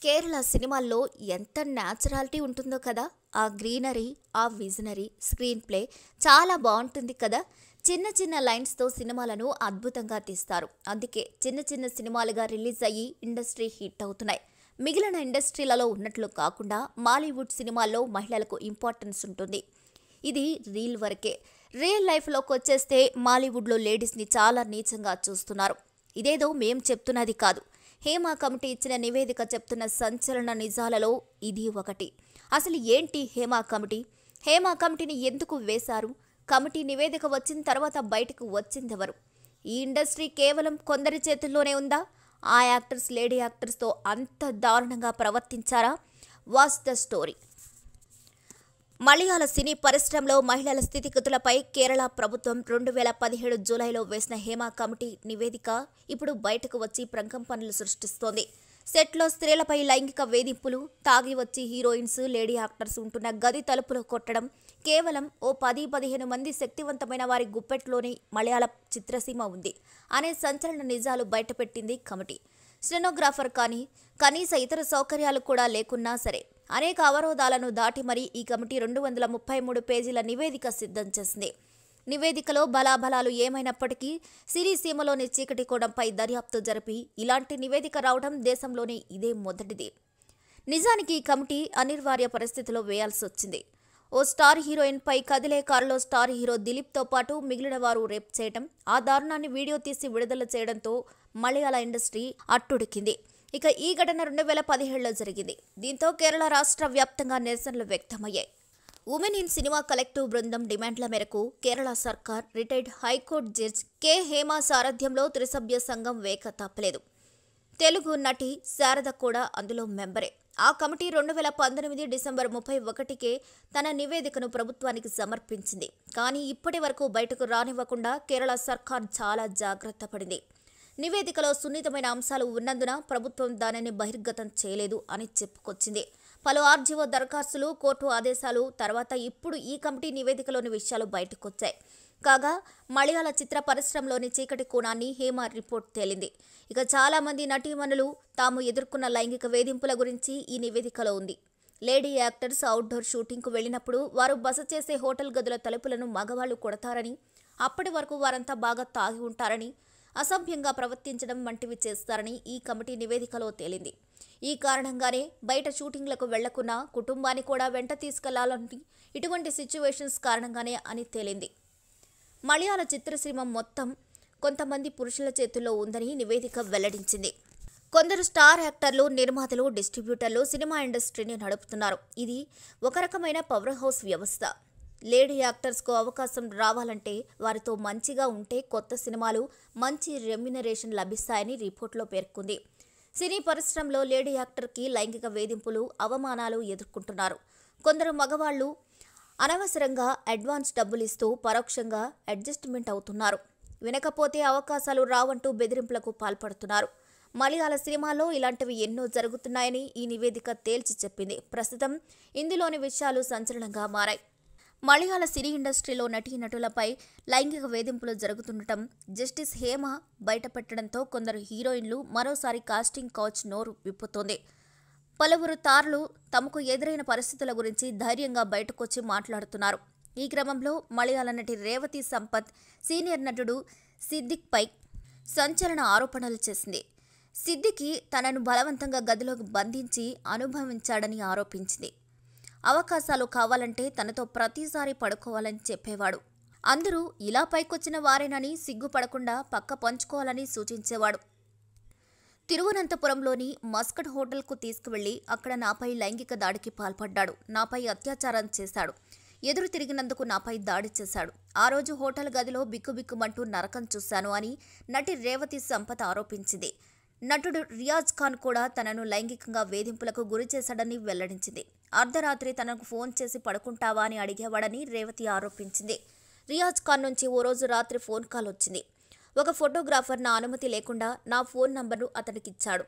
కేరళ సినిమాల్లో ఎంత న్యాచురాలిటీ ఉంటుందో కదా. ఆ గ్రీనరీ, ఆ విజనరీ, స్క్రీన్ ప్లే చాలా బాగుంటుంది కదా. చిన్న చిన్న లైన్స్తో సినిమాలను అద్భుతంగా తీస్తారు. అందుకే చిన్న చిన్న సినిమాలుగా రిలీజ్ అయ్యి ఇండస్ట్రీ హిట్ అవుతున్నాయి. మిగిలిన ఇండస్ట్రీలలో ఉన్నట్లు కాకుండా మాలీవుడ్ సినిమాల్లో మహిళలకు ఇంపార్టెన్స్ ఉంటుంది. ఇది రీల్ వరకే. రియల్ లైఫ్లోకి వచ్చేస్తే మాలీవుడ్లో లేడీస్ని చాలా నీచంగా చూస్తున్నారు. ఇదేదో మేం చెప్తున్నది కాదు. హేమా కమిటీ ఇచ్చిన నివేదిక చెప్తున్న సంచలన నిజాలలో ఇది ఒకటి. అసలు ఏంటి హేమా కమిటీ? హేమా కమిటీని ఎందుకు వేశారు? కమిటీ నివేదిక వచ్చిన తర్వాత బయటకు వచ్చిందెవరు? ఈ ఇండస్ట్రీ కేవలం కొందరి చేతుల్లోనే ఉందా? ఆ యాక్టర్స్ లేడీ యాక్టర్స్తో అంత దారుణంగా ప్రవర్తించారా? What's the story? Malayala cine పరిశ్రమలో మహిళల స్థితిగతులపై కేరళ ప్రభుత్వం 2017 జూలైలో వేసిన హేమా కమిటీ నివేదిక ఇప్పుడు బయటకు వచ్చి ప్రకంపనలు సృష్టిస్తోంది. సెట్లో స్త్రీలపై లైంగిక వేధింపులు, తాగి వచ్చి హీరోయిన్స్, లేడీ యాక్టర్స్ ఉంటున్న గది తలుపులు కొట్టడం, కేవలం ఓ 10-15 మంది శక్తివంతమైన వారి గుప్పెట్లోనే మలయాళ చిత్రసీమ ఉంది అనే సంచలన నిజాలు బయటపెట్టింది కమిటీ. స్టెనోగ్రాఫర్ కానీ కనీస ఇతర సౌకర్యాలు కూడా లేకున్నా సరే అనేక అవరోధాలను దాటి మరీ ఈ కమిటీ 233 పేజీల నివేదిక సిద్ధం చేసింది. నివేదికలో బలాబలాలు ఏమైనప్పటికీ సిరిసీమలోని చీకటి కోణంపై దర్యాప్తు జరిపి ఇలాంటి నివేదిక రావడం దేశంలోనే ఇదే మొదటిది. నిజానికి ఈ కమిటీ అనివార్య పరిస్థితిలో వేయాల్సి వచ్చింది. ఓ స్టార్ హీరోయిన్పై కదిలే కారులో స్టార్ హీరో దిలీప్తో పాటు మిగిలిన వారు రేప్ చేయడం, ఆ దారుణాన్ని వీడియో తీసి విడుదల చేయడంతో మలయాళ ఇండస్ట్రీ అట్టుడికింది. ఇక ఈ ఘటన 2017లో జరిగింది. దీంతో కేరళ రాష్ట్ర వ్యాప్తంగా నిరసనలు వ్యక్తమయ్యాయి. ఉమెన్ ఇన్ సినిమా కలెక్టివ్ బృందం డిమాండ్ల మేరకు కేరళ సర్కార్ retired high court judge K Hema సారథ్యంలో త్రిసభ్య సంఘం వేక తప్పలేదు. తెలుగు నటి శారద కూడా అందులో మెంబరే. ఆ కమిటీ 2019 డిసెంబర్ 31కే తన నివేదికను ప్రభుత్వానికి సమర్పించింది. కానీ ఇప్పటి వరకు బయటకు రానివ్వకుండా కేరళ సర్కార్ చాలా జాగ్రత్త పడింది. నివేదికలో సున్నితమైన అంశాలు ఉన్నందున ప్రభుత్వం దానిని బహిర్గతం చేయలేదు అని చెప్పుకొచ్చింది. పలు ఆర్జీఓ దరఖాస్తులు, కోర్టు ఆదేశాలు తర్వాత ఇప్పుడు ఈ కమిటీ నివేదికలోని విషయాలు బయటకొచ్చాయి. కాగా మలయాళ చిత్ర పరిశ్రమలోని చీకటి కోణాన్ని హేమా రిపోర్ట్ తేలింది. ఇక చాలా మంది నటీమణులు తాము ఎదుర్కొన్న లైంగిక వేధింపుల గురించి ఈ నివేదికలో ఉంది. లేడీ యాక్టర్స్ అవుట్డోర్ షూటింగ్కు వెళ్లినప్పుడు వారు బస చేసే హోటల్ గదుల తలుపులను మగవాళ్లు కొడతారని, అప్పటి వరకు వారంతా బాగా తాగి ఉంటారని, అసభ్యంగా ప్రవర్తించడం వంటివి చేస్తారని ఈ కమిటీ నివేదికలో తేలింది. ఈ కారణంగానే బయట షూటింగ్లకు వెళ్లకున్నా కుటుంబాన్ని కూడా వెంట తీసుకెళ్లాలని ఇటువంటి సిచ్యువేషన్స్ కారణంగానే అని తేలింది. మలయాళ చిత్రసీమ మొత్తం కొంతమంది పురుషుల చేతుల్లో ఉందని నివేదిక వెల్లడించింది. కొందరు స్టార్ యాక్టర్లు, నిర్మాతలు, డిస్ట్రిబ్యూటర్లు సినిమా ఇండస్ట్రీని నడుపుతున్నారు. ఇది ఒక రకమైన పవర్ హౌస్ వ్యవస్థ. లేడీ యాక్టర్స్కు అవకాశం రావాలంటే వారితో మంచిగా ఉంటే కొత్త సినిమాలు, మంచి రెమ్యునరేషన్ లభిస్తాయని రిపోర్ట్లో పేర్కొంది. సినీ పరిశ్రమలో లేడీ యాక్టర్కి లైంగిక వేధింపులు, అవమానాలు ఎదుర్కొంటున్నారు. కొందరు మగవాళ్లు అనవసరంగా అడ్వాన్స్ డబ్బులు ఇస్తూ పరోక్షంగా అడ్జస్ట్మెంట్ అవుతున్నారు. వినకపోతే అవకాశాలు రావంటూ బెదిరింపులకు పాల్పడుతున్నారు. మలయాళ సినిమాలో ఇలాంటివి ఎన్నో జరుగుతున్నాయని ఈ నివేదిక తేల్చి చెప్పింది. ప్రస్తుతం ఇందులోని విషయాలు సంచలనంగా మారాయి. మలయాళ సినీ ఇండస్ట్రీలో నటీనటులపై లైంగిక వేధింపులు జరుగుతుండటం జస్టిస్ హేమా బయటపెట్టడంతో కొందరు హీరోయిన్లు మరోసారి కాస్టింగ్ కౌచ్ నోరు విప్పుతోంది. పలువురు తారలు తమకు ఎదురైన పరిస్థితుల గురించి ధైర్యంగా బయటకొచ్చి మాట్లాడుతున్నారు. ఈ క్రమంలో మలయాళ నటి రేవతి సంపత్ సీనియర్ నటుడు సిద్దిక్పై సంచలన ఆరోపణలు చేసింది. సిద్దికి తనను బలవంతంగా గదిలోకి బంధించి అనుభవించాడని ఆరోపించింది. అవకాశాలు కావాలంటే తనతో ప్రతిసారి పడుకోవాలని చెప్పేవాడు. అందరూ ఇలా పైకొచ్చిన వారేనని సిగ్గుపడకుండా పక్క పంచుకోవాలని సూచించేవాడు. తిరువనంతపురంలోని మస్కట్ హోటల్కు తీసుకువెళ్లి అక్కడ నాపై లైంగిక దాడికి పాల్పడ్డాడు. నాపై అత్యాచారం చేశాడు. ఎదురు తిరిగినందుకు నాపై దాడి చేశాడు. ఆ రోజు హోటల్ గదిలో బిక్కుబిక్కుమంటూ నరకం చూశాను అని నటి రేవతి సంపత్ ఆరోపించింది. నటుడు రియాజ్ ఖాన్ కూడా తనను లైంగికంగా వేధింపులకు గురి చేశాడని వెల్లడించింది. అర్ధరాత్రి తనకు ఫోన్ చేసి పడుకుంటావా అని అడిగేవాడని రేవతి ఆరోపించింది. రియాజ్ ఖాన్ నుంచి ఓ రోజు రాత్రి ఫోన్ కాల్ వచ్చింది. ఒక ఫోటోగ్రాఫర్ నా అనుమతి లేకుండా నా ఫోన్ నంబర్ను అతనికిచ్చాడు.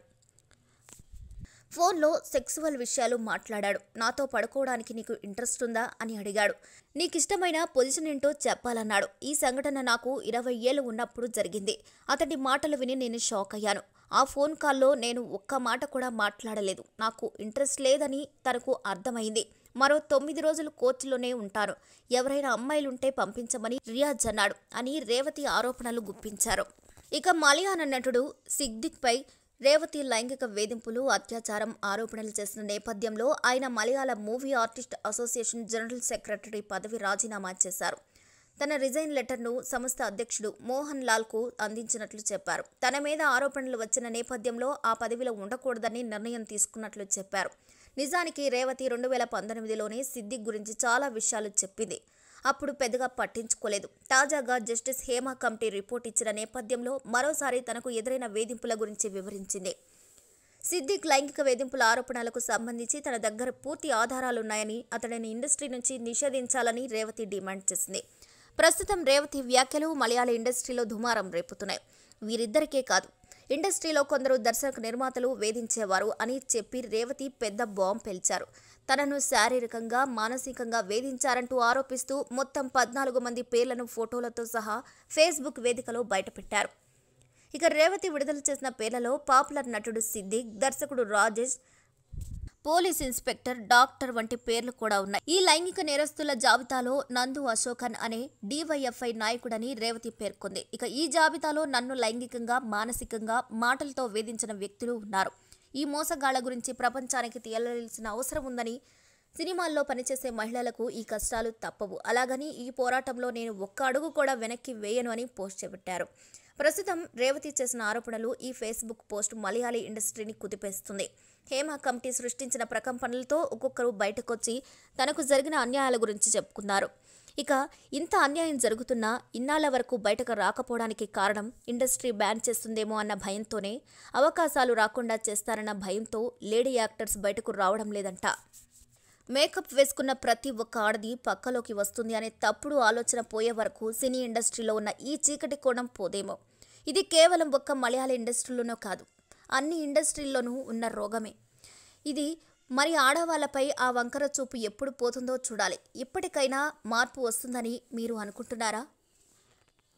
ఫోన్లో సెక్సువల్ విషయాలు మాట్లాడాడు. నాతో పడుకోవడానికి నీకు ఇంట్రెస్ట్ ఉందా అని అడిగాడు. నీకిష్టమైన పొజిషన్ ఏంటో చెప్పాలన్నాడు. ఈ సంఘటన నాకు 20 ఏళ్లు ఉన్నప్పుడు జరిగింది. అతడి మాటలు విని నేను షాక్ అయ్యాను. ఆ ఫోన్ కాల్లో నేను ఒక్క మాట కూడా మాట్లాడలేదు. నాకు ఇంట్రెస్ట్ లేదని తనకు అర్థమైంది. మరో 9 రోజులు కోచ్లోనే ఉంటాను. ఎవరైనా అమ్మాయిలుంటే పంపించమని రియాజ్ అన్నాడు అని రేవతి ఆరోపణలు గుప్పించారు. ఇక మలయాళ నటుడు సిద్దిక్పై రేవతి లైంగిక వేధింపులు, అత్యాచారం ఆరోపణలు చేసిన నేపథ్యంలో ఆయన Malayala movie artist association general secretary పదవి రాజీనామా చేశారు. తన రిజైన్ లెటర్ను సంస్థ అధ్యక్షుడు మోహన్ లాల్కు అందించినట్లు చెప్పారు. తన మీద ఆరోపణలు వచ్చిన నేపథ్యంలో ఆ పదవిలో ఉండకూడదని నిర్ణయం తీసుకున్నట్లు చెప్పారు. నిజానికి రేవతి 2019లోనే సిద్దిక్ గురించి చాలా విషయాలు చెప్పింది. అప్పుడు పెద్దగా పట్టించుకోలేదు. తాజాగా జస్టిస్ హేమా కమిటీ రిపోర్ట్ ఇచ్చిన నేపథ్యంలో మరోసారి తనకు ఎదురైన వేధింపుల గురించి వివరించింది. సిద్దిక్ లైంగిక వేధింపుల ఆరోపణలకు సంబంధించి తన దగ్గర పూర్తి ఆధారాలున్నాయని, అతడిని ఇండస్ట్రీ నుంచి నిషేధించాలని రేవతి డిమాండ్ చేసింది. ప్రస్తుతం రేవతి వ్యాఖ్యలు మలయాళ ఇండస్ట్రీలో దుమారం రేపుతున్నాయి. వీరిద్దరికే కాదు, ఇండస్ట్రీలో కొందరు దర్శక నిర్మాతలు వేధించేవారు అని చెప్పి రేవతి పెద్ద బాంబు పేల్చారు. తనను శారీరకంగా, మానసికంగా వేధించారంటూ ఆరోపిస్తూ మొత్తం 14 మంది పేర్లను ఫోటోలతో సహా ఫేస్బుక్ వేదికలో బయటపెట్టారు. ఇక రేవతి విడుదల చేసిన పేర్లలో పాపులర్ నటుడు సిద్దిక్, దర్శకుడు రాజేష్, పోలీస్ ఇన్స్పెక్టర్, డాక్టర్ వంటి పేర్లు కూడా ఉన్నాయి. ఈ లైంగిక నేరస్తుల జాబితాలో నందు అశోకన్ అనే డివైఎఫ్ఐ నాయకుడని రేవతి పేర్కొంది. ఇక ఈ జాబితాలో నన్ను లైంగికంగా, మానసికంగా, మాటలతో వేధించిన వ్యక్తులు ఉన్నారు. ఈ మోసగాళ్ల గురించి ప్రపంచానికి తెలియాల్సిన అవసరం ఉందని, సినిమాల్లో పనిచేసే మహిళలకు ఈ కష్టాలు తప్పవు. అలాగని ఈ పోరాటంలో నేను ఒక్క అడుగు కూడా వెనక్కి వేయను అని పోస్ట్ చేపట్టారు. ప్రస్తుతం రేవతి చేసిన ఆరోపణలు, ఈ ఫేస్బుక్ పోస్ట్ మలయాళీ ఇండస్ట్రీని కుదిపేస్తుంది. హేమా కమిటీ సృష్టించిన ప్రకంపనలతో ఒక్కొక్కరు బయటకొచ్చి తనకు జరిగిన అన్యాయాల గురించి చెప్పుకున్నారు. ఇక ఇంత అన్యాయం జరుగుతున్నా ఇన్నాళ్ల వరకు బయటకు రాకపోవడానికి కారణం ఇండస్ట్రీ బ్యాన్ చేస్తుందేమో అన్న భయంతోనే, అవకాశాలు రాకుండా చేస్తారన్న భయంతో లేడీ యాక్టర్స్ బయటకు రావడం లేదంట. మేకప్ వేసుకున్న ప్రతి ఒక్క ఆడది పక్కలోకి వస్తుంది అనే తప్పుడు ఆలోచన పోయే వరకు సినీ ఇండస్ట్రీలో ఉన్న ఈ చీకటి కోణం పోదేమో. ఇది కేవలం ఒక్క మలయాళ ఇండస్ట్రీలోనూ కాదు, అన్ని ఇండస్ట్రీల్లోనూ ఉన్న రోగమే ఇది. మరి ఆడవాళ్లపై ఆ వంకర చూపు ఎప్పుడు పోతుందో చూడాలి. ఇప్పటికైనా మార్పు వస్తుందని మీరు అనుకుంటున్నారా?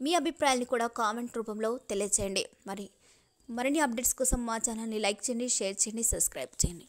మీ అభిప్రాయాన్ని కూడా కామెంట్ రూపంలో తెలియజేయండి. మరిన్ని అప్డేట్స్ కోసం మా ఛానల్ని లైక్ చేయండి, షేర్ చేయండి, సబ్స్క్రైబ్ చేయండి.